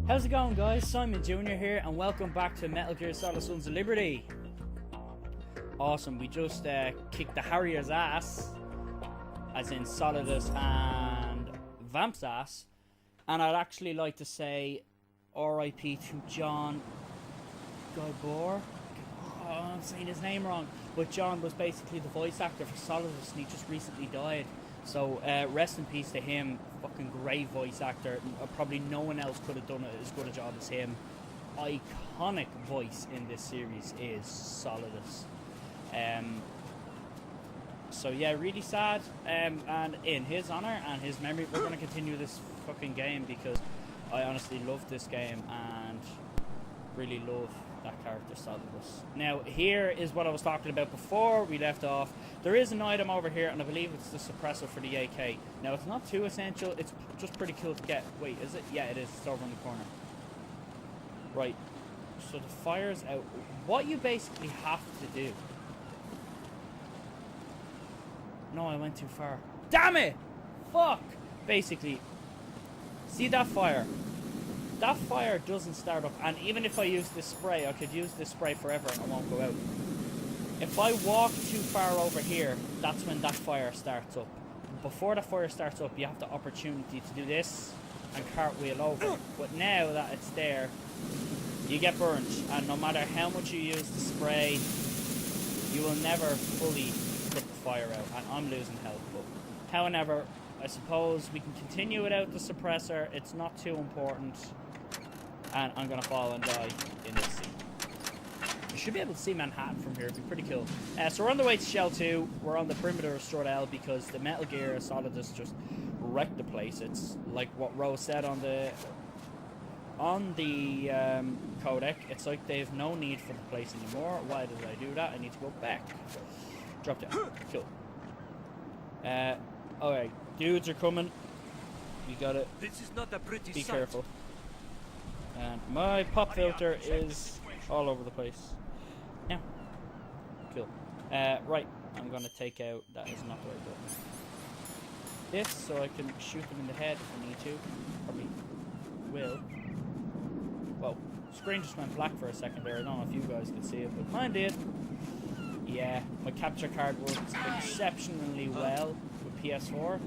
How's it going, guys? Simon Jr. here, and welcome back to Metal Gear Solid Sons of Liberty. Awesome, we just kicked the Harrier's ass, as in Solidus and Vamp's ass, and I'd actually like to say R.I.P. to John Gabor. Oh, I'm saying his name wrong, but John was basically the voice actor for Solidus, and he just recently died. So rest in peace to him. Fucking great voice actor. Probably no one else could have done it as good a job as him. Iconic voice in this series is Solidus. So yeah, really sad. And in his honor and his memory, we're going to continue this fucking game because I honestly love this game and really love that character Solidus. Now here is what I was talking about before we left off. There is an item over here, and I believe it's the suppressor for the AK. Now it's not too essential, it's just pretty cool to get. Wait, is it? Yeah, it is. It's over in the corner. Right, so the fire's out. What you basically have to do... No, I went too far. Damn it! Fuck! Basically, see that fire? That fire doesn't start up, and even if I use this spray, I could use this spray forever and it won't go out. If I walk too far over here, that's when that fire starts up. Before the fire starts up, you have the opportunity to do this and cartwheel over. But now that it's there, you get burnt, and no matter how much you use the spray, you will never fully put the fire out, and I'm losing health. But however, I suppose we can continue without the suppressor. It's not too important. And I'm gonna fall and die in this scene. You should be able to see Manhattan from here. It'd be pretty cool. So we're on the way to Shell 2. We're on the perimeter of Strodell because the Metal Gear Solidus just wrecked the place. It's like what Rose said on the codec. It's like they've no need for the place anymore. Why did I do that? I need to go back. Drop down. Cool. Alright, dudes are coming. You gotta This is not a pretty be sight. careful. And my pop filter is all over the place. Yeah. Cool. Right, I'm gonna take out... That is not the right button. This, so I can shoot them in the head if I need to. Probably will. Whoa. Screen just went black for a second there. I don't know if you guys can see it, but mine did. Yeah, my capture card works exceptionally well with PS4.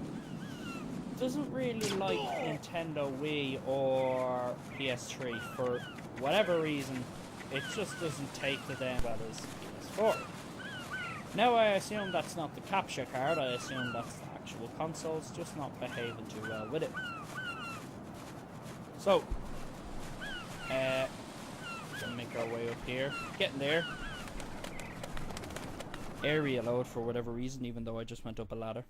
Doesn't really like Nintendo Wii or PS3 for whatever reason. It just doesn't take to them well as PS4. Now I assume that's not the capture card. I assume that's the actual console. It's just not behaving too well with it. So, gonna make our way up here. Getting there. Area load for whatever reason, even though I just went up a ladder.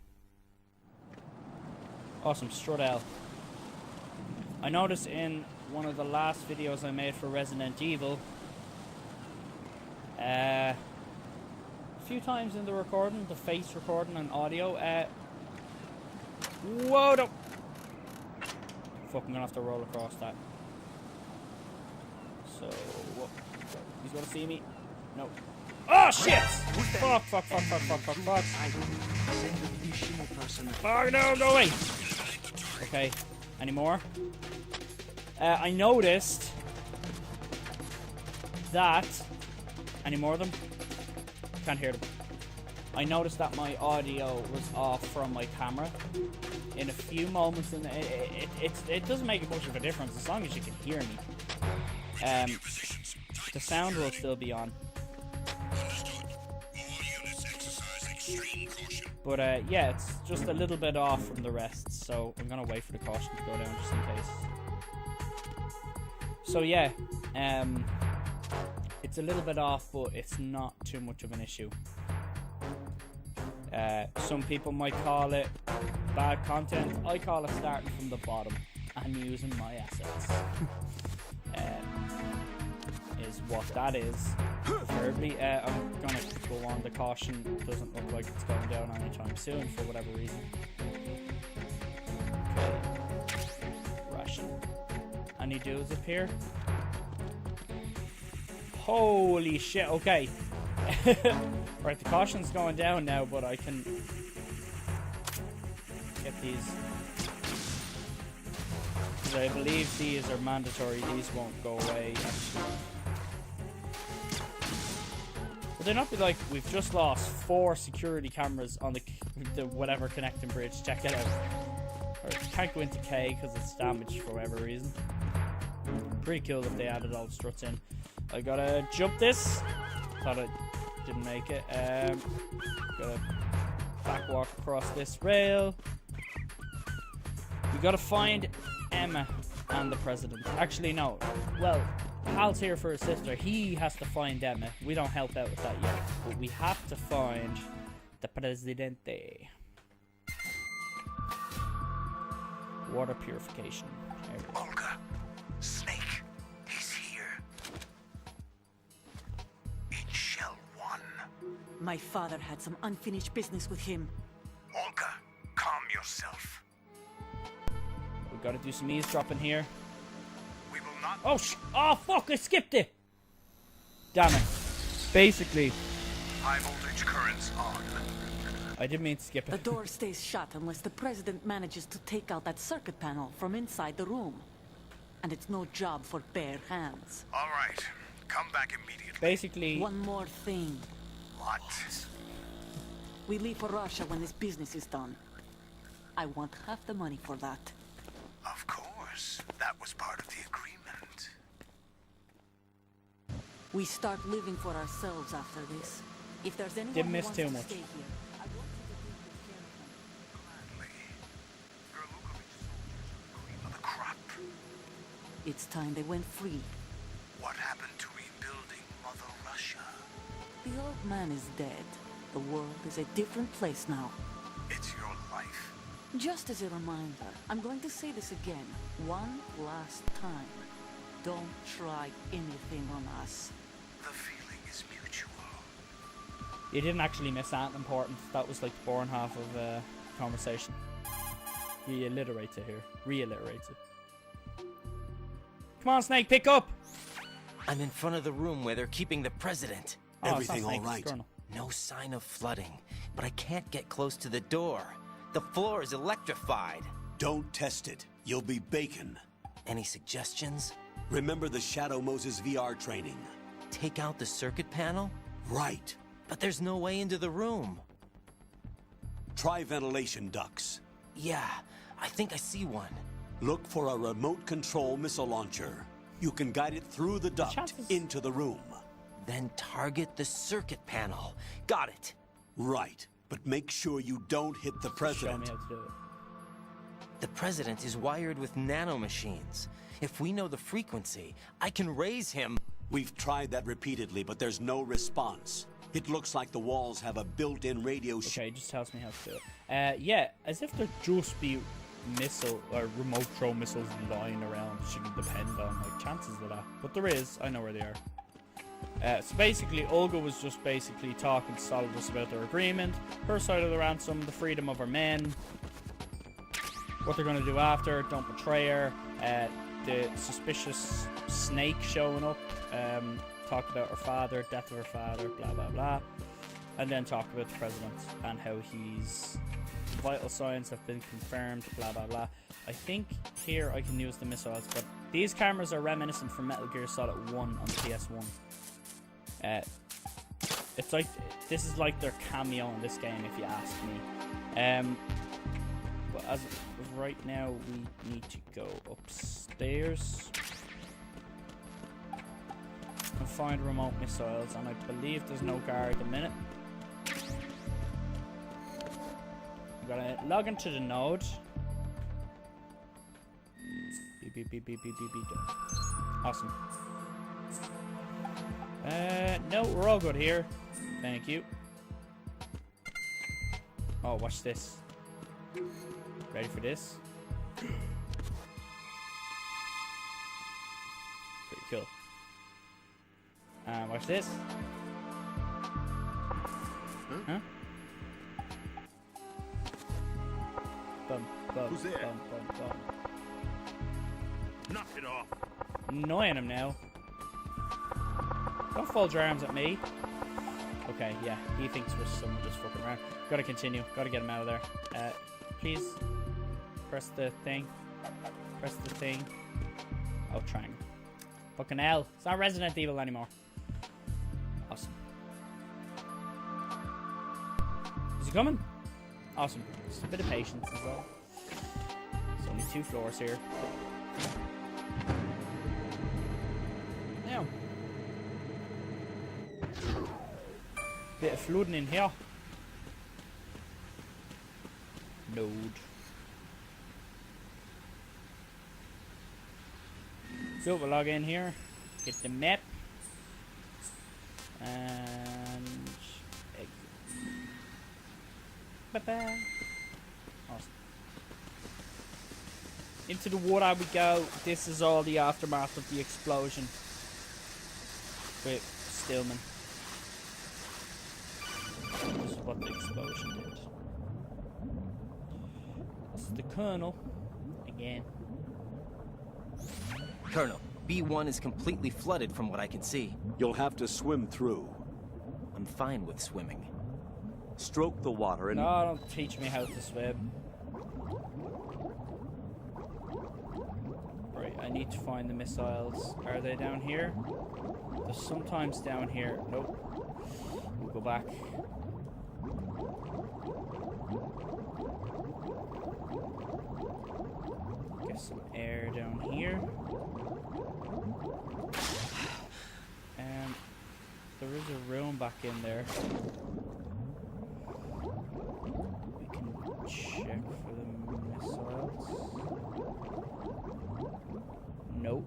Awesome, Strodell. I noticed in one of the last videos I made for Resident Evil, a few times in the recording, the face recording and audio, whoa, no. Fuck, I'm gonna have to roll across that. So, whoa. He's gonna see me. No. Oh shit! Fuck. Oh no, go away! Okay, any more? I noticed that... Any more of them? Can't hear them. I noticed that my audio was off from my camera in a few moments, and it doesn't make much of a difference as long as you can hear me. The sound will still be on. But yeah, it's just a little bit off from the rest, so I'm gonna wait for the caution to go down just in case. So yeah, it's a little bit off, but it's not too much of an issue. Some people might call it bad content. I call it starting from the bottom and using my assets. Is what that is. Preferably, I'm gonna go on. The caution doesn't look like it's going down anytime soon for whatever reason. Okay. Ration. Any dudes up here? Holy shit, okay. Right, the caution's going down now, but I can get these Because I believe these are mandatory. These won't go away, actually. Would they not be like, we've just lost 4 security cameras on the whatever connecting bridge. Check it out. Or can't go into K because it's damaged for whatever reason. Pretty cool if they added all the struts in. I gotta jump this. Thought I didn't make it. Gotta back walk across this rail. We gotta find Emma and the president. Actually, no. Well, Hal's here for his sister. He has to find Emma. We don't help out with that yet. But we have to find the Presidente. Water purification. Olga, Snake, he's here. In Shell 1. My father had some unfinished business with him. Olga, calm yourself. We gotta do some eavesdropping here. We will not... Oh, oh, fuck, I skipped it! Damn it. Basically, High voltage currents on. I didn't mean to skip The it. door stays shut unless the president manages to take out that circuit panel from inside the room. And it's no job for bare hands. All right, come back immediately. Basically, One more thing. What? We leave for Russia when this business is done. I want half the money for that. Of course, that was part of the agreement. We start living for ourselves after this. If there's anyone Didn't who miss wants too to much. stay here, I want you to deal with Sheridan. Gladly. Gurlukovich soldiers are the cream of the crop. It's time they went free. What happened to rebuilding Mother Russia? The old man is dead. The world is a different place now. It's your life. Just as a reminder, I'm going to say this again, one last time. Don't try anything on us. The feeling is mutual. you didn't actually miss that important. That was like the boring half of conversation. You alliterate it here. Realliterate it. Come on, Snake, pick up! I'm in front of the room where they're keeping the president. Oh, it's not Everything all Snake, it's right? Colonel. No sign of flooding, but I can't get close to the door. The floor is electrified. Don't test it. You'll be bacon. Any suggestions? Remember the Shadow Moses VR training? Take out the circuit panel? Right. But there's no way into the room. Try ventilation ducts. Yeah, I think I see one. Look for a remote control missile launcher. You can guide it through the duct chances- into the room. Then target the circuit panel. Got it. Right. But make sure you don't hit the Show me president. how to do it. The president is wired with nanomachines. If we know the frequency, I can raise him. We've tried that repeatedly, but there's no response. It looks like the walls have a built-in radio Okay, it just tells me how to do it. Yeah, as if there just be missile or remote throw missiles lying around that you can depend on, like chances of that. But there is, I know where they are. So basically, Olga was just basically talking to Solidus about their agreement, her side of the ransom, the freedom of her men, what they're going to do after, don't betray her, the suspicious Snake showing up, talk about her father, death of her father, blah blah blah, and then talk about the president and how he's vital signs have been confirmed, blah blah blah. I think here I can use the missiles, but these cameras are reminiscent from Metal Gear Solid 1 on the PS1. It's like, this is like their cameo in this game, if you ask me. But as of right now, we need to go upstairs and find remote missiles, and I believe there's no guard at the minute. I'm gonna log into the node. Beep, beep, beep, beep, beep, beep, beep. Awesome. No, we're all good here. Thank you. Oh, watch this. Ready for this? Pretty cool. Watch this. Huh? Bum, bum, Who's there? bum, bum, bum. Knock it off. Annoying him now. Don't fold your arms at me. Okay, yeah, he thinks we're someone just fucking around. Gotta continue. Gotta get him out of there. Please press the thing. Press the thing. Oh, triangle. Fucking hell. It's not Resident Evil anymore. Awesome. Is he coming? Awesome. Just a bit of patience as well. There's only 2 floors here. Now. Bit of flooding in here. Load. So we'll log in here. Get the map. And exit. Bye-bye. Awesome. Into the water we go. This is all the aftermath of the explosion with Stillman. This is what the explosion did. This is the Colonel again. Colonel, B1 is completely flooded from what I can see. You'll have to swim through. I'm fine with swimming. Stroke the water and... No, don't teach me how to swim. Right, I need to find the missiles. Are they down here? They're sometimes down here. Nope. We'll go back. Get some air down here. And there is a room back in there. We can check for the missiles. Nope.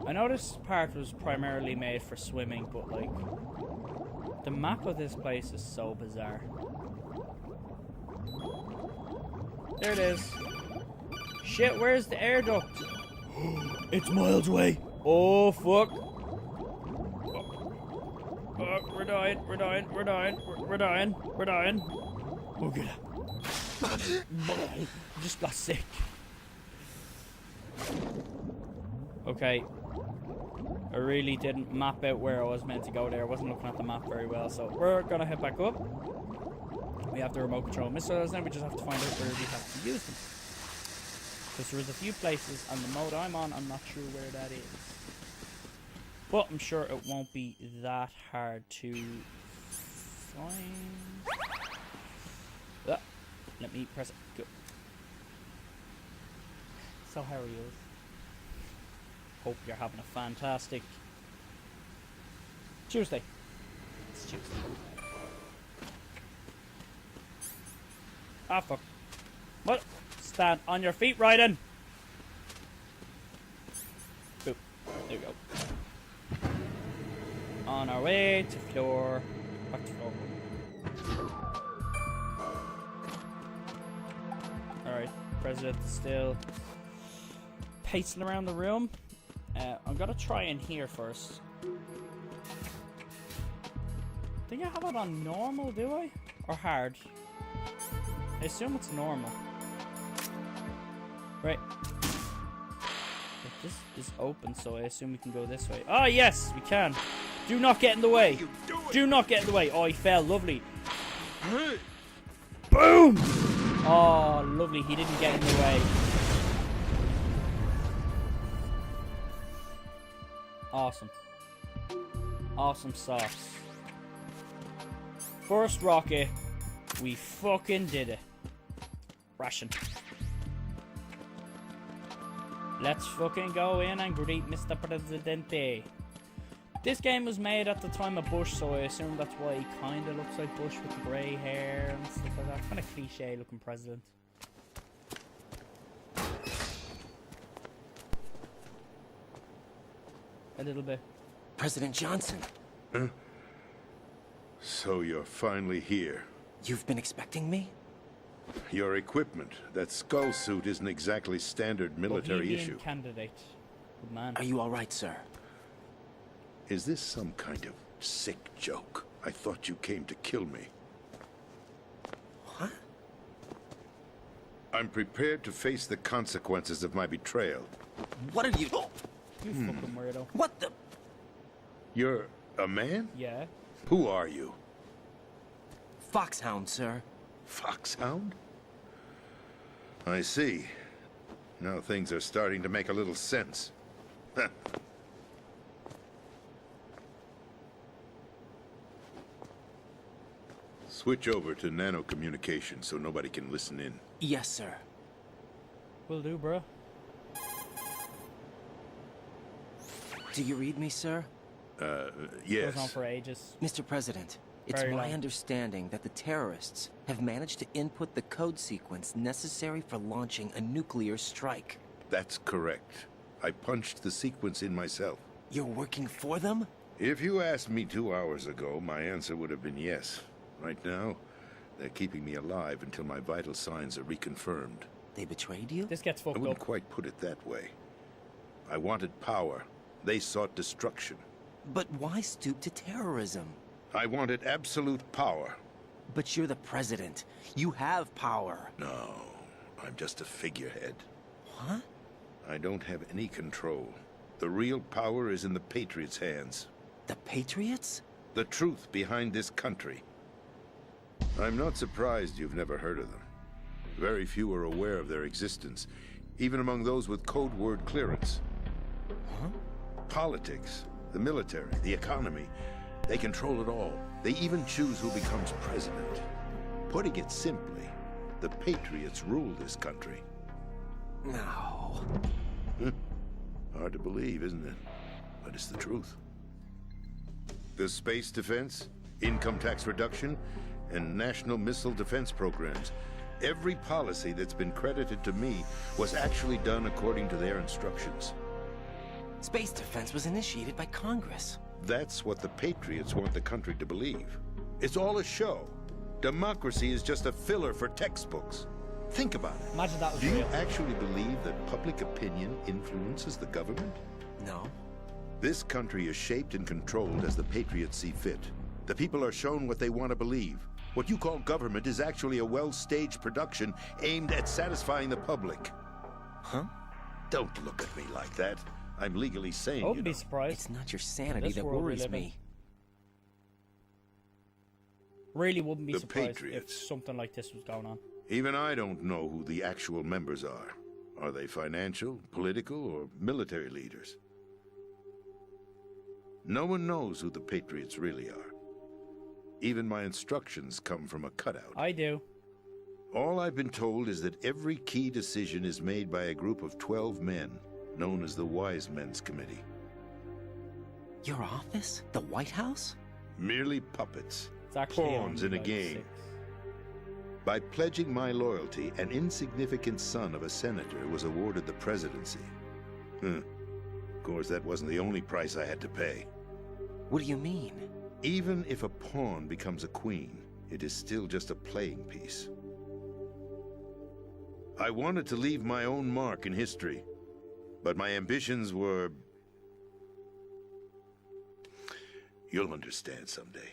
I know this part was primarily made for swimming, but like, the map of this place is so bizarre. There it is. Shit, where's the air duct? It's miles away. Oh, fuck. Fuck, we're dying, we're dying, we're dying, we're dying, we're dying. Oh, get up. Just got sick. Okay. I really didn't map out where I was meant to go there. I wasn't looking at the map very well, so we're gonna head back up. We have the remote control missiles now, we just have to find out where we have to use them. Because there's a few places on the mode I'm on, I'm not sure where that is. But I'm sure it won't be that hard to find. Let me press it. Go. So how are you? Hope you're having a fantastic Tuesday. It's Tuesday. Ah, fuck. What? Stand on your feet, Raiden. Boop. There you go. On our way to floor. Back to floor. Alright, President is still pacing around the room. I'm gonna try in here first. Think I have it on normal, do I? Or hard? I assume it's normal. Right. But this is open, so I assume we can go this way. Oh, yes, we can. Do not get in the way. Do not get in the way. Oh, he fell. Lovely. Boom! Oh, lovely. He didn't get in the way. Awesome. Awesome sauce. First rocket. We fucking did it. Ration. Let's fucking go in and greet Mr. Presidente. This game was made at the time of Bush, so I assume that's why he kind of looks like Bush with the grey hair and stuff like that. Kind of cliche looking president. A little bit. President Johnson. Huh? So you're finally here. You've been expecting me? Your equipment, that skull suit isn't exactly standard military Bohemian issue. Candidate. Good man. Are you all right, sir? Is this some kind of sick joke? I thought you came to kill me. What? I'm prepared to face the consequences of my betrayal. What are you... You fucking weirdo. What the... You're a man? Yeah. Who are you? Foxhound, sir. Foxhound? I see. Now things are starting to make a little sense. Switch over to nano-communication so nobody can listen in. Yes, sir. Will do, bro. Do you read me, sir? Yes. Goes on for ages. Mr. President, it's Very my long. understanding that the terrorists have managed to input the code sequence necessary for launching a nuclear strike. That's correct. I punched the sequence in myself. You're working for them? If you asked me 2 hours ago, my answer would have been yes. Right now, they're keeping me alive until my vital signs are reconfirmed. They betrayed you? This gets I fucked wouldn't up. quite put it that way. I wanted power. They sought destruction. But why stoop to terrorism? I wanted absolute power. But you're the president. You have power. No, I'm just a figurehead. Huh? I don't have any control. The real power is in the Patriots' hands. The Patriots? The truth behind this country. I'm not surprised you've never heard of them. Very few are aware of their existence, even among those with code word clearance. Huh? Politics, the military, the economy, they control it all. They even choose who becomes president. Putting it simply, the Patriots rule this country. No. Hard to believe, isn't it? But it's the truth. The space defense, income tax reduction, and national missile defense programs. Every policy that's been credited to me was actually done according to their instructions. Space defense was initiated by Congress. That's what the Patriots want the country to believe. It's all a show. Democracy is just a filler for textbooks. Think about it. Imagine that was Do you real. actually believe that public opinion influences the government? No. This country is shaped and controlled as the Patriots see fit. The people are shown what they want to believe. What you call government is actually a well-staged production aimed at satisfying the public. Huh? Don't look at me like that. I'm legally sane, I you wouldn't be know. surprised. It's not your sanity This that world we worries live in. me. Really wouldn't be The surprised Patriots. if something like this was going on. Even I don't know who the actual members are. Are they financial, political, or military leaders? No one knows who the Patriots really are. Even my instructions come from a cutout. I do. All I've been told is that every key decision is made by a group of 12 men, known as the Wise Men's Committee. Your office? The White House? Merely puppets, It's actually pawns in only a like game. 6. By pledging my loyalty, an insignificant son of a senator was awarded the presidency. Of course, that wasn't the only price I had to pay. What do you mean? Even if a pawn becomes a queen, it is still just a playing piece. I wanted to leave my own mark in history, but my ambitions were... You'll understand someday.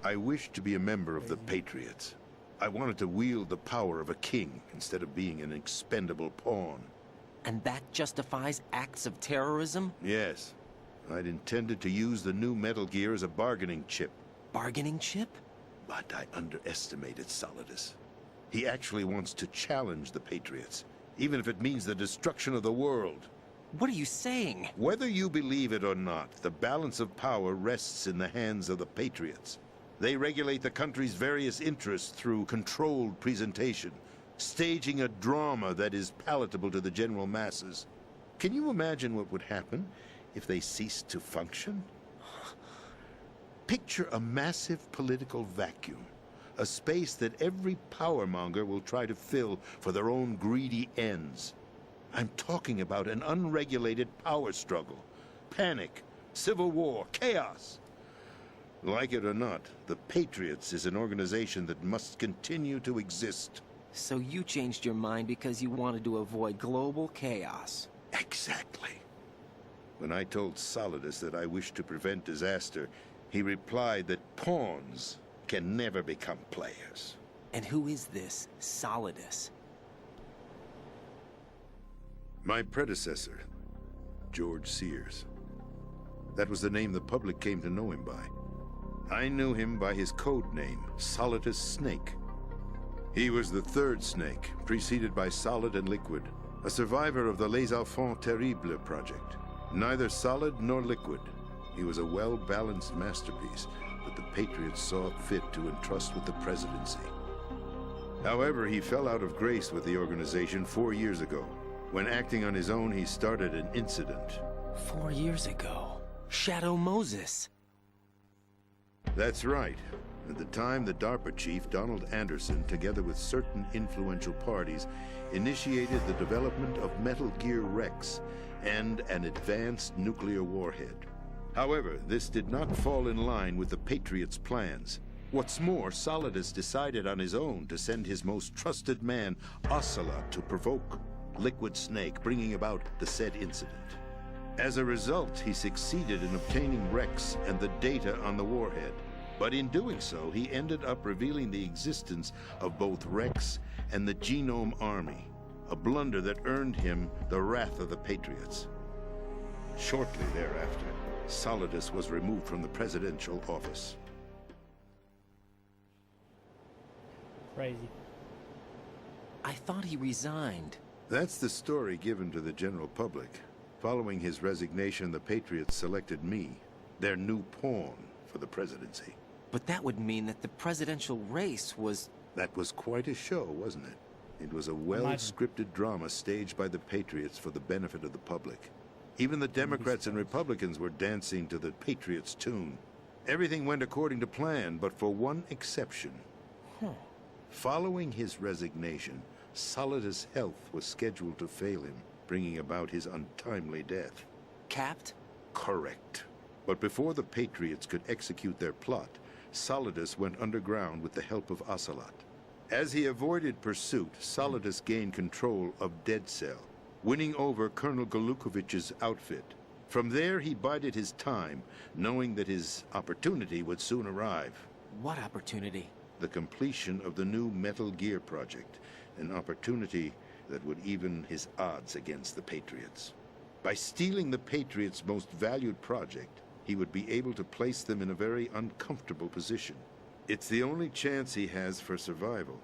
I wished to be a member of the Patriots. I wanted to wield the power of a king instead of being an expendable pawn. And that justifies acts of terrorism? Yes, I'd intended to use the new Metal Gear as a bargaining chip, Bargaining chip? but I underestimated Solidus. He actually wants to challenge the Patriots, even if it means the destruction of the world. What are you saying? Whether you believe it or not, the balance of power rests in the hands of the Patriots. They regulate the country's various interests through controlled presentation, staging a drama that is palatable to the general masses. Can you imagine what would happen if they ceased to function? Picture a massive political vacuum, a space that every powermonger will try to fill for their own greedy ends. I'm talking about an unregulated power struggle, panic, civil war, chaos. Like it or not, the Patriots is an organization that must continue to exist. So you changed your mind because you wanted to avoid global chaos. Exactly. When I told Solidus that I wished to prevent disaster, he replied that pawns can never become players. And who is this Solidus? My predecessor, George Sears. That was the name the public came to know him by. I knew him by his code name, Solidus Snake. He was the third Snake, preceded by Solid and Liquid, a survivor of the Les Enfants Terribles project. Neither Solid nor Liquid. He was a well-balanced masterpiece that the Patriots saw fit to entrust with the presidency. However, he fell out of grace with the organization 4 years ago. When acting on his own, he started an incident. 4 years ago. Shadow Moses. That's right. At the time, the DARPA chief, Donald Anderson, together with certain influential parties, initiated the development of Metal Gear Rex and an advanced nuclear warhead. However, this did not fall in line with the Patriots' plans. What's more, Solidus decided on his own to send his most trusted man, Ocelot, to provoke Liquid Snake, bringing about the said incident. As a result, he succeeded in obtaining Rex and the data on the warhead. But in doing so, he ended up revealing the existence of both Rex and the Genome Army, a blunder that earned him the wrath of the Patriots. Shortly thereafter, Solidus was removed from the presidential office. Crazy. I thought he resigned. That's the story given to the general public. Following his resignation, the Patriots selected me, their new pawn, for the presidency. But that would mean that the presidential race was... That was quite a show, wasn't it? It was a well-scripted drama staged by the Patriots for the benefit of the public. Even the Democrats and Republicans were dancing to the Patriots' tune. Everything went according to plan, but for one exception. Following his resignation, Solidus' health was scheduled to fail him, bringing about his untimely death. Capped? Correct. But before the Patriots could execute their plot, Solidus went underground with the help of Ocelot. As he avoided pursuit, Solidus gained control of Dead Cell, winning over Colonel Golukovich's outfit. From there, he bided his time, knowing that his opportunity would soon arrive. What opportunity? The completion of the new Metal Gear project, an opportunity that would even his odds against the Patriots. By stealing the Patriots' most valued project, he would be able to place them in a very uncomfortable position. It's the only chance he has for survival.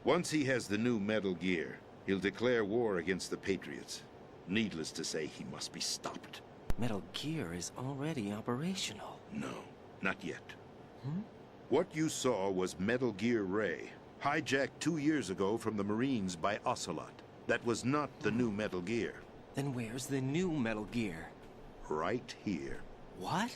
Once he has the new Metal Gear, he'll declare war against the Patriots. Needless to say, he must be stopped. Metal Gear is already operational. No, not yet. What you saw was Metal Gear Ray, hijacked 2 years ago from the Marines by Ocelot. That was not the new Metal Gear. Then where's the new Metal Gear? Right here. What?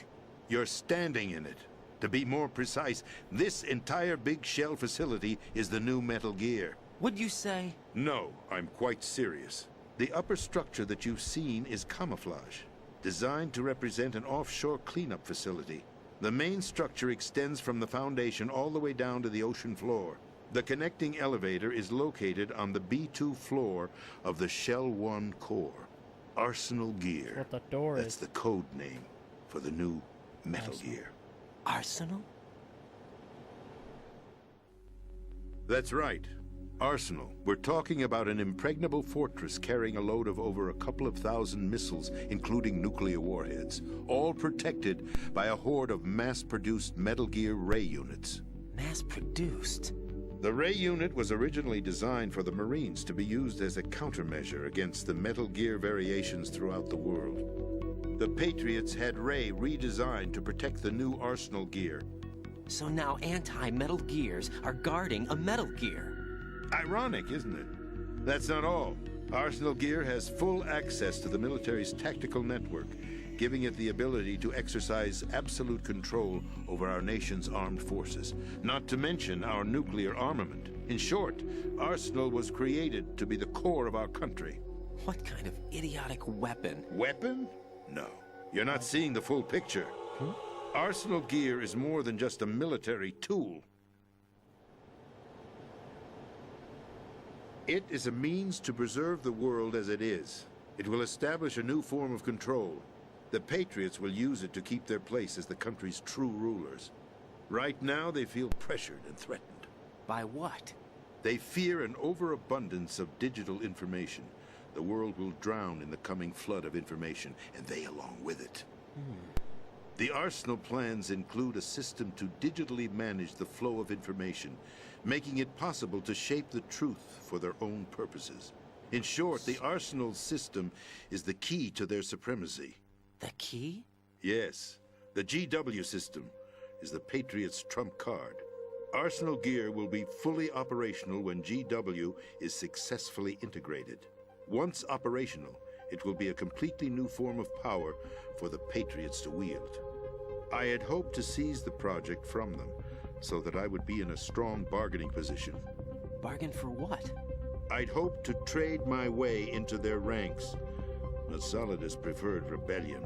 You're standing in it. To be more precise, this entire big shell facility is the new Metal Gear. What'd you say? No, I'm quite serious. The upper structure that you've seen is camouflage, designed to represent an offshore cleanup facility. The main structure extends from the foundation all the way down to the ocean floor. The connecting elevator is located on the B2 floor of the Shell 1 core. Arsenal Gear. That's what the door That's is. the code name for the new Metal Gear. Arsenal? That's right. Arsenal. We're talking about an impregnable fortress carrying a load of over a couple of thousand missiles, including nuclear warheads, all protected by a horde of mass-produced Metal Gear Ray units. Mass-produced? The Ray unit was originally designed for the Marines to be used as a countermeasure against the Metal Gear variations throughout the world. The Patriots had Ray redesigned to protect the new Arsenal Gear. So now anti-Metal Gears are guarding a Metal Gear. Ironic, isn't it? That's not all. Arsenal Gear has full access to the military's tactical network, giving it the ability to exercise absolute control over our nation's armed forces, not to mention our nuclear armament. In short, Arsenal was created to be the core of our country. What kind of idiotic weapon? Weapon? No. You're not seeing the full picture. Arsenal Gear is more than just a military tool. It is a means to preserve the world as it is. It will establish a new form of control. The Patriots will use it to keep their place as the country's true rulers. Right now, they feel pressured and threatened. By what? They fear an overabundance of digital information. The world will drown in the coming flood of information, and they along with it. The Arsenal plans include a system to digitally manage the flow of information, making it possible to shape the truth for their own purposes. In short, the Arsenal system is the key to their supremacy. The key? Yes, the GW system is the Patriots' trump card. Arsenal gear will be fully operational when GW is successfully integrated. Once operational, it will be a completely new form of power for the Patriots to wield. I had hoped to seize the project from them, so that I would be in a strong bargaining position. Bargain for what? I'd hoped to trade my way into their ranks, but Solidus preferred rebellion.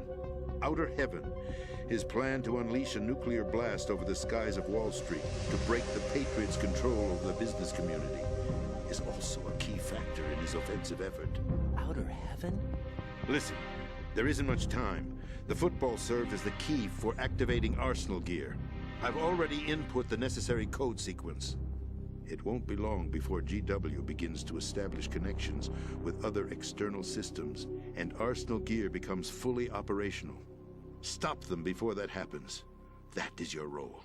Outer Heaven, his plan to unleash a nuclear blast over the skies of Wall Street to break the Patriots' control over the business community, is also a key factor in his offensive effort. Outer Heaven? Listen, there isn't much time. The football served as the key for activating Arsenal gear. I've already input the necessary code sequence. It won't be long before GW begins to establish connections with other external systems, and Arsenal gear becomes fully operational. Stop them before that happens. That is your role.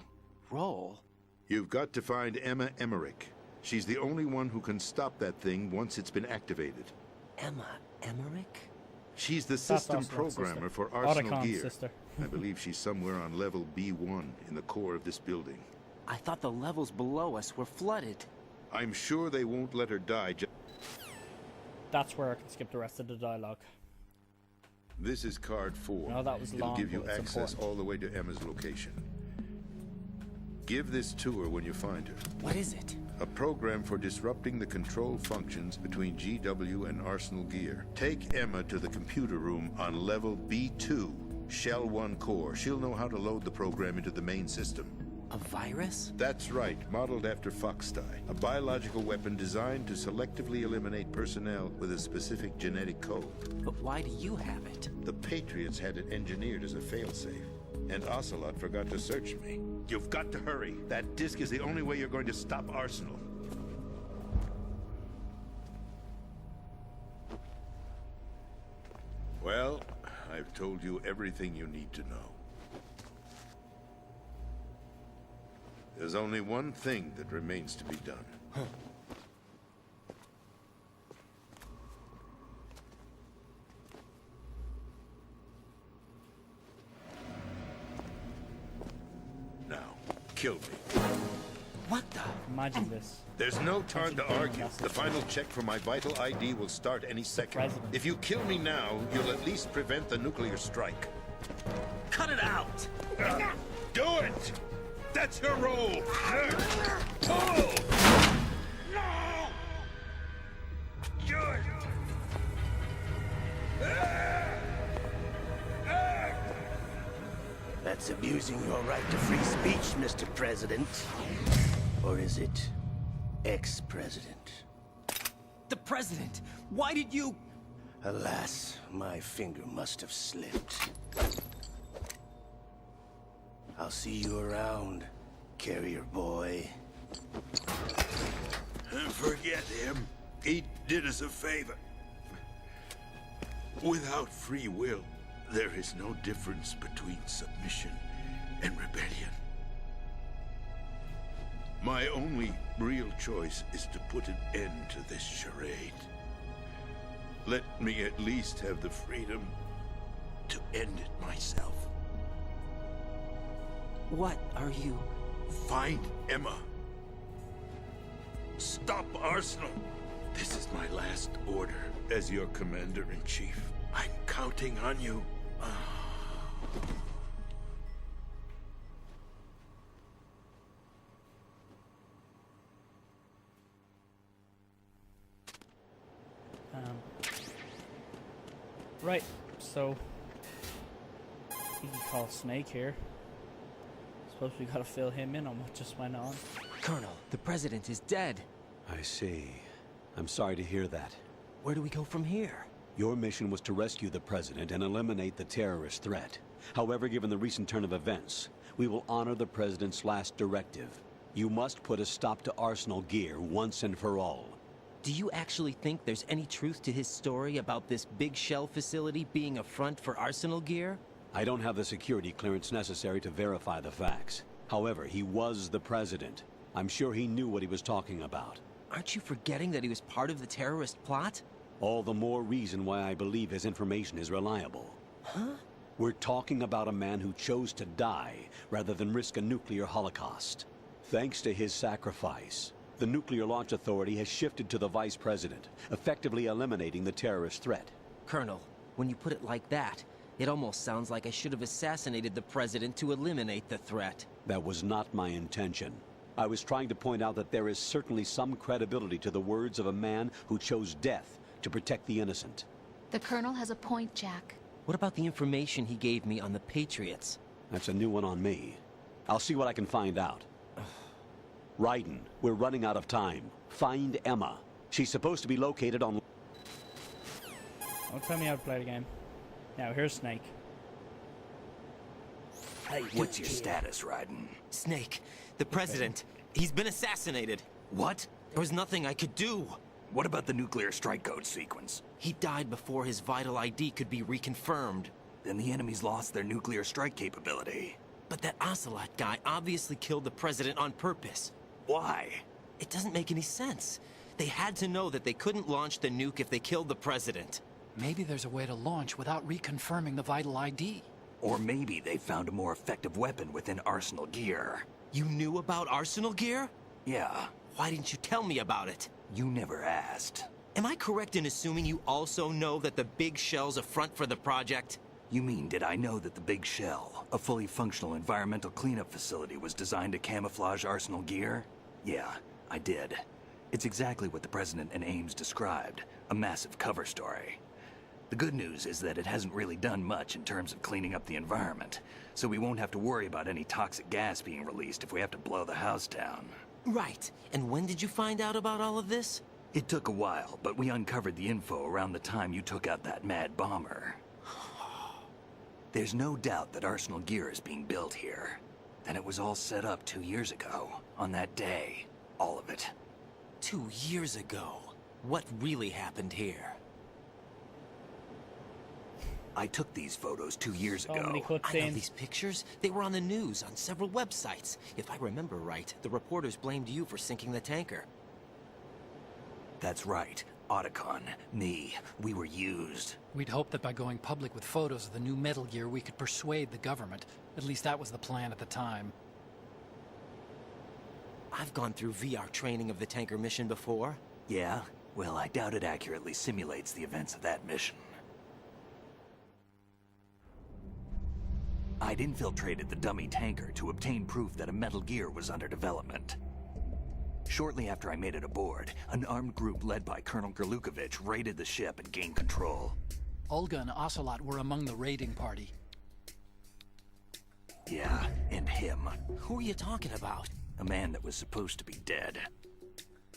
Role? You've got to find Emma Emmerich. She's the only one who can stop that thing once it's been activated. Emma Emmerich? She's the That's system Arsenal's programmer sister. for Arsenal Otacon's gear. sister. I believe she's somewhere on level B1 in the core of this building. I thought the levels below us were flooded. I'm sure they won't let her die. That's where I can skip the rest of the dialogue. This is card 4. No, that was It'll long, give you but it's access important. all the way to Emma's location. Give this to her when you find her. What is it? A program for disrupting the control functions between GW and Arsenal gear. Take Emma to the computer room on level B2, Shell 1 core. She'll know how to load the program into the main system. A virus? That's right, modeled after Foxdie, a biological weapon designed to selectively eliminate personnel with a specific genetic code. But why do you have it? The Patriots had it engineered as a failsafe, and Ocelot forgot to search me. You've got to hurry. That disk is the only way you're going to stop Arsenal. Well, I've told you everything you need to know. There's only one thing that remains to be done. Now, kill me. What the? Imagine this. There's no time to argue. That's The final check for my vital ID will start any second. President. If you kill me now, you'll at least prevent the nuclear strike. Cut it out! Do it! That's your role! Pull! No! Good! That's abusing your right to free speech, Mr. President. Or is it ex-president? The president! Why did you... Alas, my finger must have slipped. I'll see you around, carrier boy. Forget him. He did us a favor. Without free will, there is no difference between submission and rebellion. My only real choice is to put an end to this charade. Let me at least have the freedom to end it myself. What are you... Find Emma. Stop Arsenal. This is my last order as your commander-in-chief. I'm counting on you. Right, so you can call Snake here. Suppose we gotta fill him in on what just went on. Colonel, the president is dead. I see. I'm sorry to hear that. Where do we go from here? Your mission was to rescue the president and eliminate the terrorist threat. However, given the recent turn of events, we will honor the president's last directive. You must put a stop to Arsenal gear once and for all. Do you actually think there's any truth to his story about this big shell facility being a front for Arsenal gear? I don't have the security clearance necessary to verify the facts. However, he was the president. I'm sure he knew what he was talking about. Aren't you forgetting that he was part of the terrorist plot? All the more reason why I believe his information is reliable. Huh? We're talking about a man who chose to die rather than risk a nuclear holocaust. Thanks to his sacrifice, the Nuclear Launch Authority has shifted to the vice president, effectively eliminating the terrorist threat. Colonel, when you put it like that, it almost sounds like I should have assassinated the president to eliminate the threat. That was not my intention. I was trying to point out that there is certainly some credibility to the words of a man who chose death to protect the innocent. The Colonel has a point, Jack. What about the information he gave me on the Patriots? That's a new one on me. I'll see what I can find out. Raiden, we're running out of time. Find Emma. She's supposed to be located on... Don't tell me how to play the game. Now, here's Snake. What's your status, Raiden? Snake, the president, he's been assassinated. What? There was nothing I could do. What about the nuclear strike code sequence? He died before his vital ID could be reconfirmed. Then the enemy's lost their nuclear strike capability. But that Ocelot guy obviously killed the president on purpose. Why? It doesn't make any sense. They had to know that they couldn't launch the nuke if they killed the president. Maybe there's a way to launch without reconfirming the vital ID. Or maybe they found a more effective weapon within Arsenal gear. You knew about Arsenal gear? Yeah. Why didn't you tell me about it? You never asked. Am I correct in assuming you also know that the Big Shell's a front for the project? You mean, did I know that the Big Shell, a fully functional environmental cleanup facility, was designed to camouflage Arsenal gear? Yeah, I did. It's exactly what the President and Ames described, a massive cover story. The good news is that it hasn't really done much in terms of cleaning up the environment, so we won't have to worry about any toxic gas being released if we have to blow the house down. Right. And when did you find out about all of this? It took a while, but we uncovered the info around the time you took out that mad bomber. There's no doubt that Arsenal gear is being built here. And it was all set up 2 years ago, on that day. All of it. 2 years ago? What really happened here? I took these photos 2 years ago. I know these pictures. They were on the news, on several websites. If I remember right, the reporters blamed you for sinking the tanker. That's right. Otacon, me, we were used. We'd hoped that by going public with photos of the new Metal Gear, we could persuade the government. At least that was the plan at the time. I've gone through VR training of the tanker mission before. Yeah? Well, I doubt it accurately simulates the events of that mission. I'd infiltrated the dummy tanker to obtain proof that a Metal Gear was under development. Shortly after I made it aboard, an armed group led by Colonel Gerlukovich raided the ship and gained control. Olga and Ocelot were among the raiding party. Yeah, and him. Who are you talking about? A man that was supposed to be dead.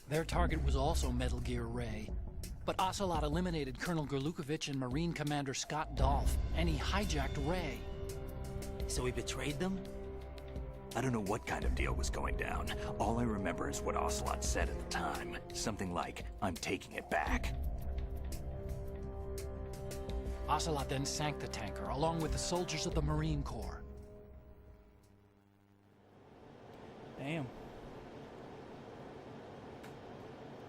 Their target was also Metal Gear Ray. But Ocelot eliminated Colonel Gerlukovich and Marine Commander Scott Dolph, and he hijacked Ray. So he betrayed them? I don't know what kind of deal was going down. All I remember is what Ocelot said at the time. Something like, "I'm taking it back." Ocelot then sank the tanker, along with the soldiers of the Marine Corps. Damn.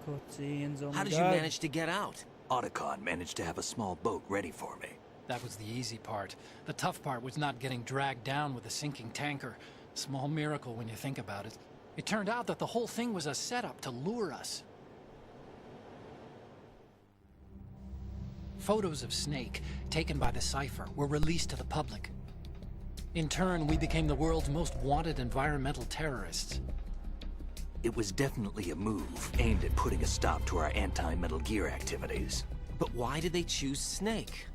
Cutscenes, oh my How did you God. manage to get out? Otacon managed to have a small boat ready for me. That was the easy part. The tough part was not getting dragged down with a sinking tanker. Small miracle when you think about it. It turned out that the whole thing was a setup to lure us. Photos of Snake, taken by the Cypher, were released to the public. In turn, we became the world's most wanted environmental terrorists. It was definitely a move aimed at putting a stop to our anti-Metal Gear activities. But why did they choose Snake?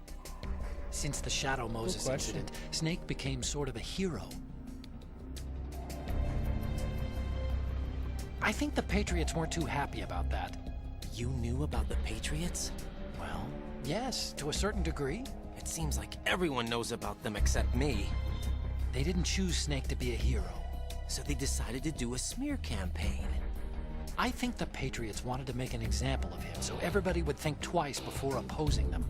Since the Shadow Moses incident, Snake became sort of a hero. I think the Patriots weren't too happy about that. You knew about the Patriots? Well, yes, to a certain degree. It seems like everyone knows about them except me. They didn't choose Snake to be a hero. So they decided to do a smear campaign. I think the Patriots wanted to make an example of him so everybody would think twice before opposing them.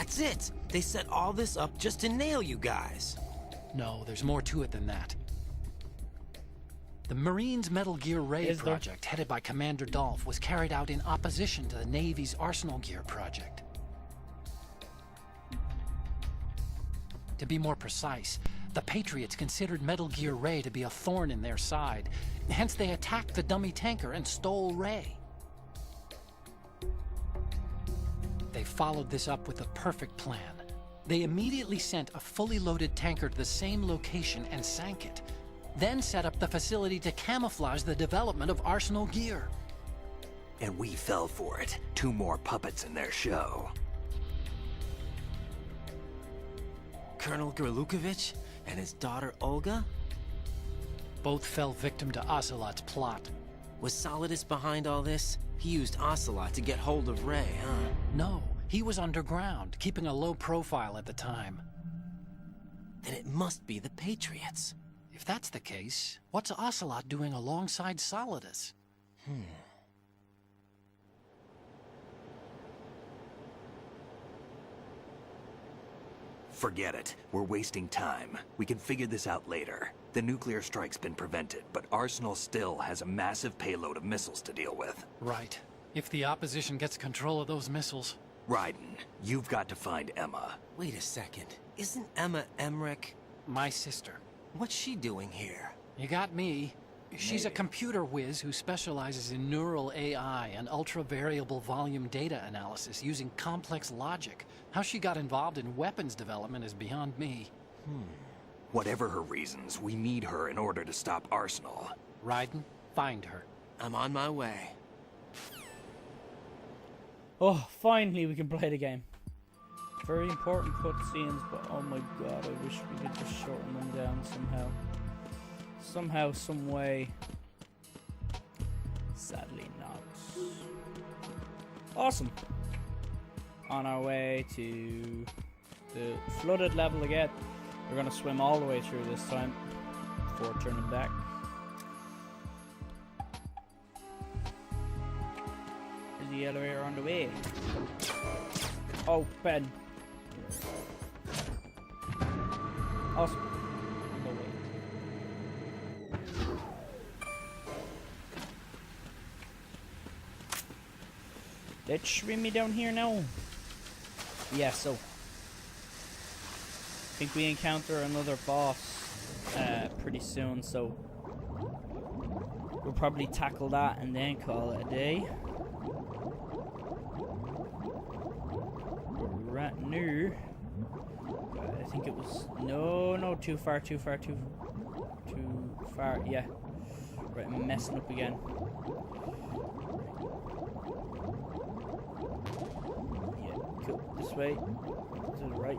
That's it! They set all this up just to nail you guys. No, there's more to it than that. The Marines' Metal Gear Ray Is there? project, headed by Commander Dolph, was carried out in opposition to the Navy's Arsenal Gear project. To be more precise, the Patriots considered Metal Gear Ray to be a thorn in their side. Hence, they attacked the dummy tanker and stole Ray. They followed this up with a perfect plan. They immediately sent a fully loaded tanker to the same location and sank it. Then set up the facility to camouflage the development of Arsenal Gear. And we fell for it. 2 more puppets in their show. Colonel Gurlukovich and his daughter Olga? Both fell victim to Ocelot's plot. Was Solidus behind all this? He used Ocelot to get hold of Ray, huh? No, he was underground, keeping a low profile at the time. Then it must be the Patriots. If that's the case, what's Ocelot doing alongside Solidus? Forget it. We're wasting time. We can figure this out later. The nuclear strike's been prevented, but Arsenal still has a massive payload of missiles to deal with. Right. If the opposition gets control of those missiles... Raiden, you've got to find Emma. Wait a second. Isn't Emma Emmerich? My sister. What's she doing here? You got me. She's a computer whiz who specializes in neural AI and ultra-variable volume data analysis using complex logic. How she got involved in weapons development is beyond me. Whatever her reasons, we need her in order to stop Arsenal. Raiden, find her. I'm on my way. Oh, finally we can play the game. Very important cutscenes, but oh my god, I wish we could just shorten them down somehow. Somehow, some way. Sadly not. Awesome. On our way to the flooded level again. We're gonna swim all the way through this time before turning back. Is the elevator on the way? Oh, Ben. Awesome. On the way. Let's swim me down here now. Yeah, so I think we encounter another boss pretty soon, so we'll probably tackle that and then call it a day. Where we're at now, I think it was no, too far. Yeah, right, I'm messing up again. Yeah, cool. This way. To the right.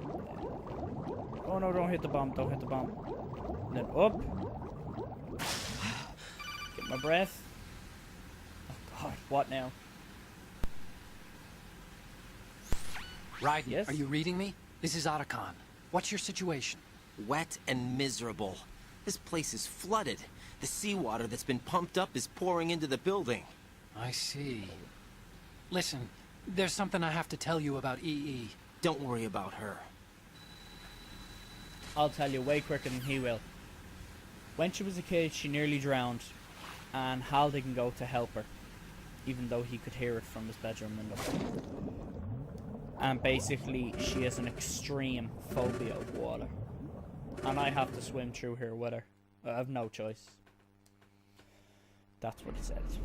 Oh no, don't hit the bomb, And then up. Get my breath. Oh god, what now? Raiden, Yes? are you reading me? This is Otacon. What's your situation? Wet and miserable. This place is flooded. The seawater that's been pumped up is pouring into the building. I see. Listen, there's something I have to tell you about EE. Don't worry about her. I'll tell you way quicker than he will. When she was a kid, she nearly drowned, and Hal didn't go to help her, even though he could hear it from his bedroom window. And basically, she has an extreme phobia of water. And I have to swim through here with her. I have no choice. That's what it says.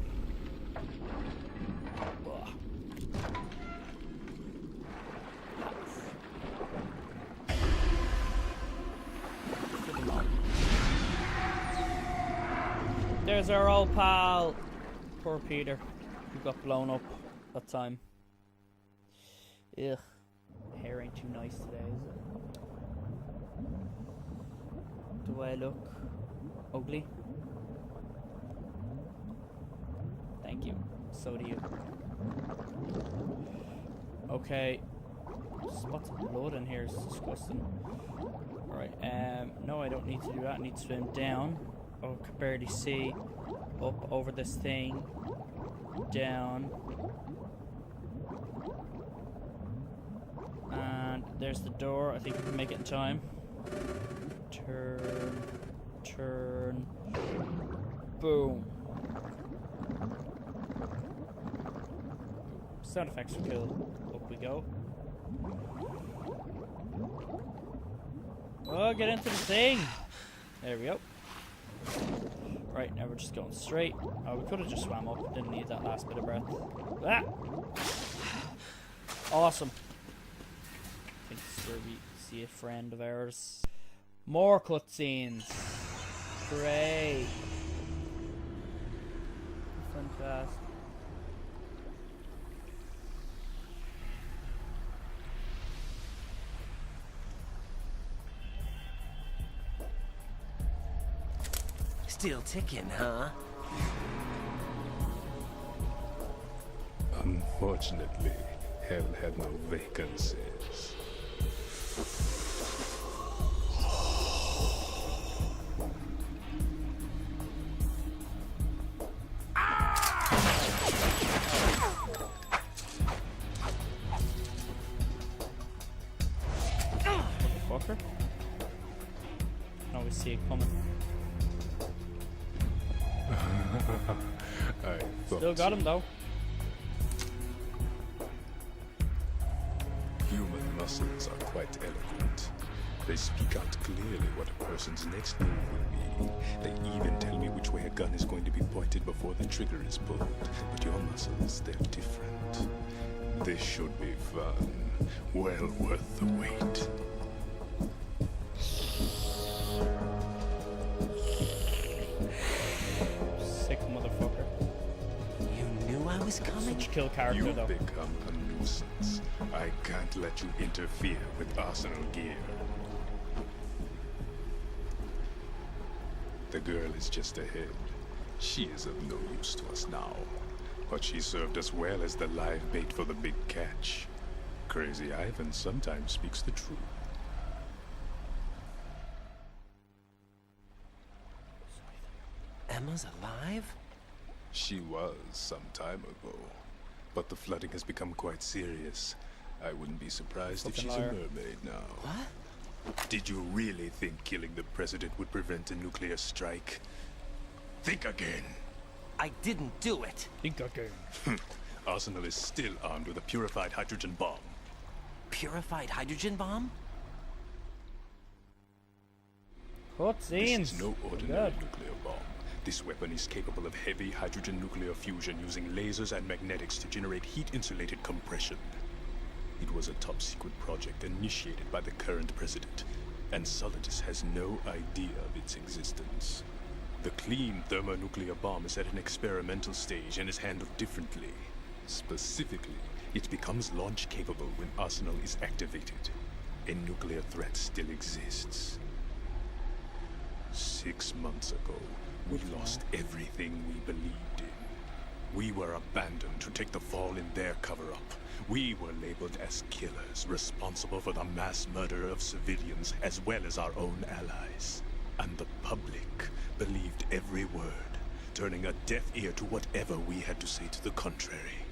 Ugh. There's our old pal. Poor Peter, who got blown up that time. Ugh. Hair ain't too nice today, is it? Do I look ugly? Thank you. So do you. Okay. Spots of blood in here is disgusting. Alright, no, I don't need to do that. I need to swim down. Oh, I can barely see. Up over this thing. Down. And there's the door. I think we can make it in time. Turn. Turn. Boom. Sound effects are cool. Up we go. Oh, get into the thing! There we go. Right, now we're just going straight. Oh, we could have just swam up. Didn't need that last bit of breath. Ah! Awesome. I think this is where we see a friend of ours. More cutscenes. Great. Fantastic. Still ticking, huh? Unfortunately, hell had no vacancies. Motherfucker. I always see it coming. Still got him though. Human muscles are quite eloquent. They speak out clearly what a person's next move will be. They even tell me which way a gun is going to be pointed before the trigger is pulled. But your muscles, they're different. This should be fun. Well worth the wait. Sick motherfucker. You knew I was coming? Such kill character You've though. become a nuisance. I can't let you interfere with Arsenal gear. The girl is just ahead. She is of no use to us now. But she served us well as the live bait for the big catch. Crazy Ivan sometimes speaks the truth. Emma's alive? She was some time ago. But the flooding has become quite serious. I wouldn't be surprised if Fucking she's liar. a mermaid now. What? Did you really think killing the president would prevent a nuclear strike? Think again. I didn't do it. Think again. Arsenal is still armed with a purified hydrogen bomb. Purified hydrogen bomb? Cutscenes. This is no ordinary nuclear bomb. This weapon is capable of heavy hydrogen nuclear fusion using lasers and magnetics to generate heat-insulated compression. It was a top-secret project initiated by the current president, and Solidus has no idea of its existence. The clean thermonuclear bomb is at an experimental stage and is handled differently. Specifically, it becomes launch-capable when Arsenal is activated. A nuclear threat still exists. 6 months ago, we lost everything we believed in. We were abandoned to take the fall in their cover-up. We were labeled as killers, responsible for the mass murder of civilians as well as our own allies. And the public believed every word, turning a deaf ear to whatever we had to say to the contrary.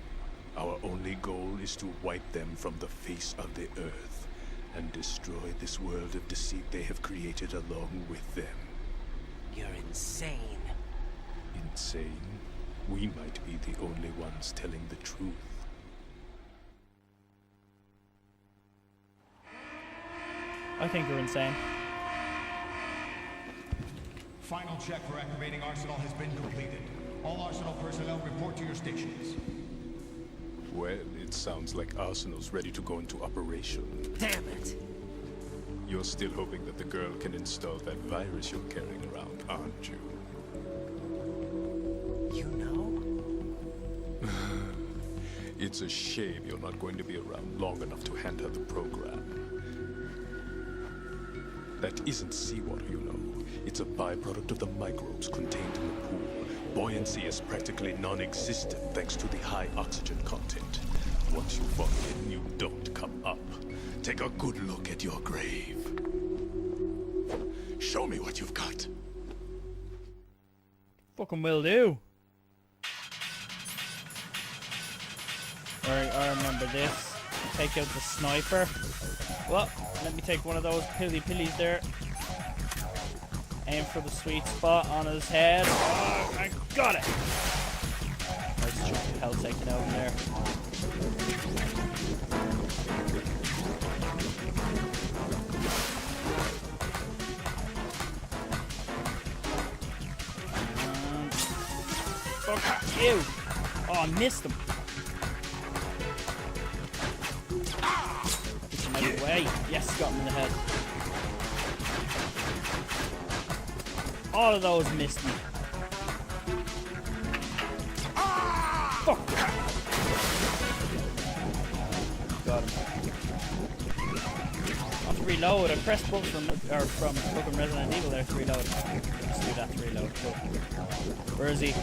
Our only goal is to wipe them from the face of the earth and destroy this world of deceit they have created along with them. You're insane. Insane? We might be the only ones telling the truth. I think you're insane. Final check for activating Arsenal has been completed. All Arsenal personnel report to your stations. Well, it sounds like Arsenal's ready to go into operation. Damn it! You're still hoping that the girl can install that virus you're carrying around, aren't you? You know? It's a shame you're not going to be around long enough to hand her the program. That isn't seawater, you know. It's a byproduct of the microbes contained in the pool. Buoyancy is practically non-existent thanks to the high oxygen content. Once you fall in, you don't come up. Take a good look at your grave. Show me what you've got. Fucking will do. Right, I remember this. Take out the sniper. Well, let me take one of those pillies there. Aim for the sweet spot on his head. Oh, I got it! Nice chunk of health taken out in there. Fuck you! Oh, I missed him. Get him out of the way. Yes, got him in the head. All of those missed me. Fuck! Got him. I have to reload. I pressed both from fucking Resident Evil there to reload. Let's do that to reload. Cool. Where is he?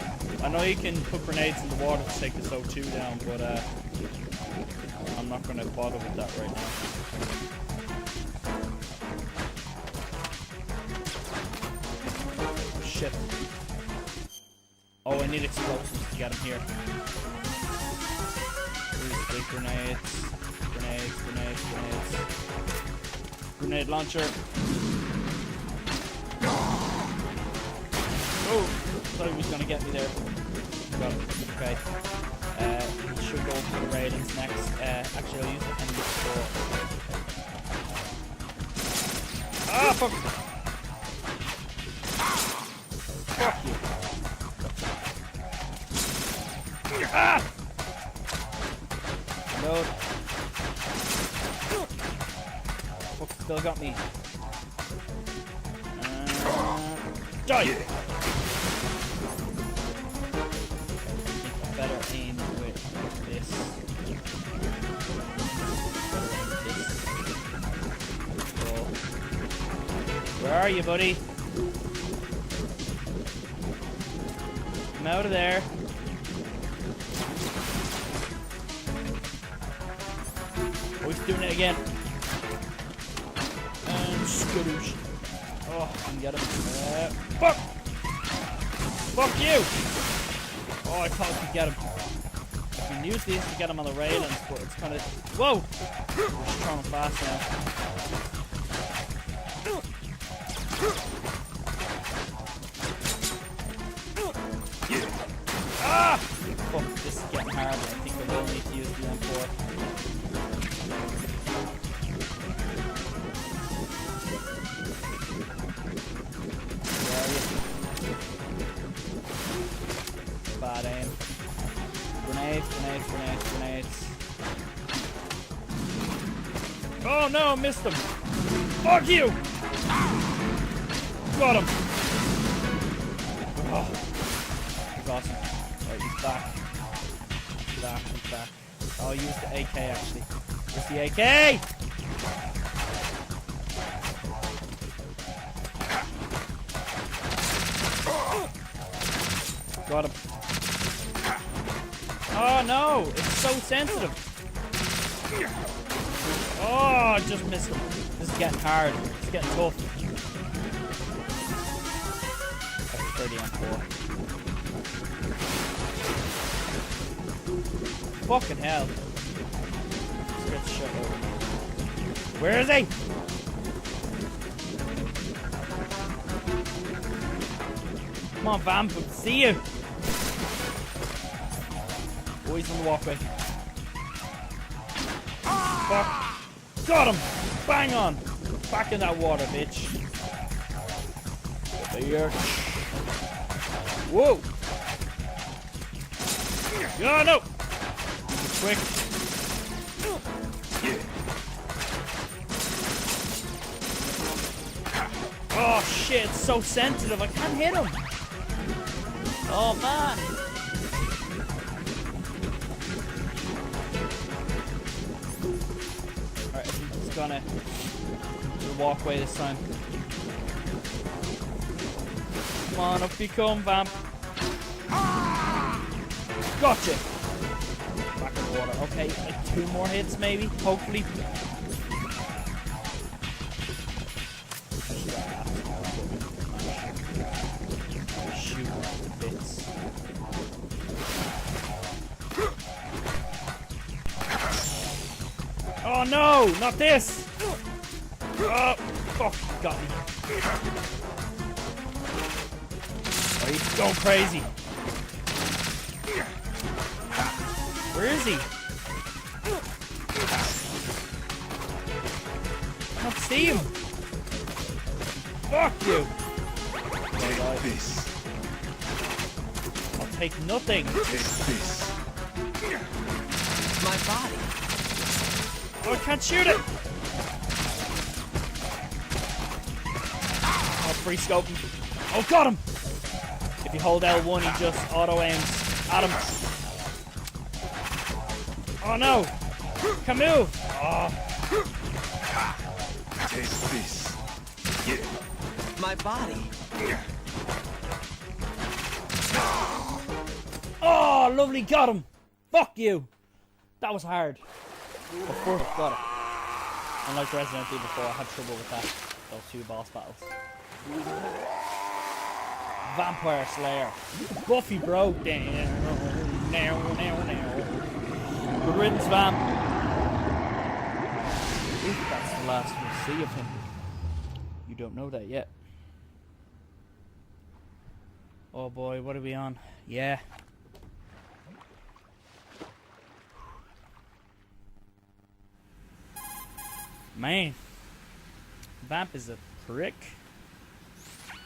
I know you can put grenades in the water to take this O2 down, but I'm not going to bother with that right now. Shit. Oh, I need explosives to get him here. Where's the grenades? Grenades. Grenade launcher. Oh! Thought he was gonna get me there. Got him. Okay. He should go for the railings next. Actually, I'll use the M4. Ah, fuck! Fuck you. Ah! Load. Fuck, still got me. Die! I think I better aim with this. Cool. Where are you, buddy? Come out of there. Oh, he's doing it again. And skadoosh. Oh, I can get him. Fuck! Fuck you! Oh, I thought I could get him. I can use these to get him on the railings, but it's kind of... Whoa! I'm just throwing him fast now. Ah! Fuck, this is getting harder. I think I will need to use the M4. Bad aim. Grenades. Oh no, I missed him. Fuck you! Got him. Oh, he's awesome. Right, he's back. He's back. I'll use the AK actually. Where's the AK? Got him. Oh no! It's so sensitive. Oh, I just missed him. This is getting hard. It's getting tough. I prefer the M4. Fucking hell. Let's get the shit over. Where is he? Come on, Vamp. I can see you. Oh, he's on the walkway. Fuck. Got him! Bang on! Back in that water, bitch. Get there. Whoa! Oh, no! Quick. Oh, shit. It's so sensitive. I can't hit him. Oh, man. Alright, I think he's gonna do the walkway this time. Come on, up you come, Vamp. Gotcha! Back in the water. Okay, like 2 more hits maybe, hopefully. Shoot the bits. Oh no, not this! Oh, fuck, got me. Oh, he's going crazy. Where is he? I can't see him. Fuck you. Take this. I'll take nothing. Take this. My body. Oh, I can't shoot it. Oh, free scope him. Oh, got him. If you hold L1, he just auto aims at him. Oh no! Can move! Oh. Take this. Yeah. My body. Oh, lovely, got him! Fuck you! That was hard. Of course, got it. Unlike Resident Evil 4, I had trouble with that. Those two boss battles. Vampire Slayer. Buffy broke down. Now. Good riddance, Vamp. If that's the last we'll see of him. You don't know that yet. Oh boy, what are we on? Yeah. Man. Vamp is a prick.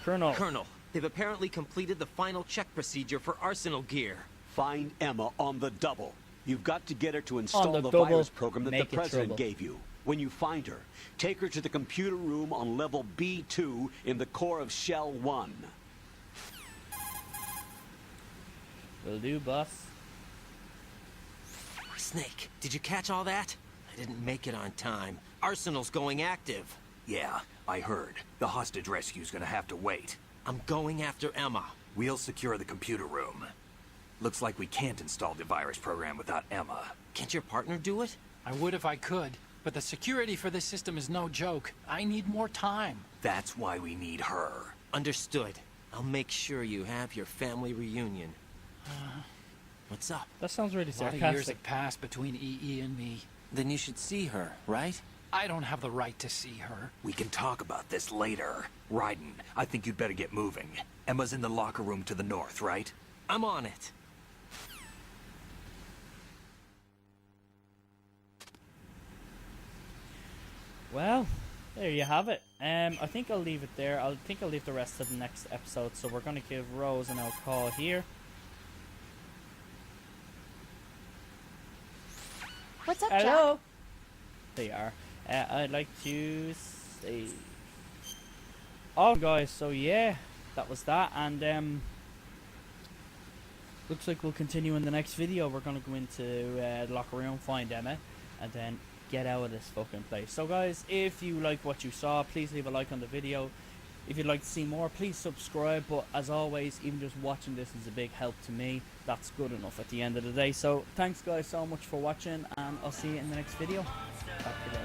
Colonel. Colonel, they've apparently completed the final check procedure for Arsenal gear. Find Emma on the double. You've got to get her to install the double, virus program that the make it President trouble. gave you. When you find her, take her to the computer room on level B2 in the core of Shell 1. Will do, boss. Snake, did you catch all that? I didn't make it on time. Arsenal's going active. Yeah, I heard. The hostage rescue's gonna have to wait. I'm going after Emma. We'll secure the computer room. Looks like we can't install the virus program without Emma. Can't your partner do it? I would if I could, but the security for this system is no joke. I need more time. That's why we need her. Understood. I'll make sure you have your family reunion. What's up? That sounds really A lot of years sarcastic. have passed between EE and me. Then you should see her, right? I don't have the right to see her. We can talk about this later. Raiden, I think you'd better get moving. Emma's in the locker room to the north, right? I'm on it. Well, there you have it. I think I'll leave it there. I think I'll leave the rest to the next episode. So we're going to give Rose an call here. What's up, Hello. Jack? There you are. I'd like to say... Oh, guys, so yeah, that was that. And looks like we'll continue in the next video. We're going to go into the locker room, find Emma, and then get out of this fucking place. So guys, if you like what you saw, please leave a like on the video. If you'd like to see more, please subscribe. But as always, even just watching this is a big help to me. That's good enough at the end of the day. So thanks guys so much for watching, and I'll see you in the next video. Back to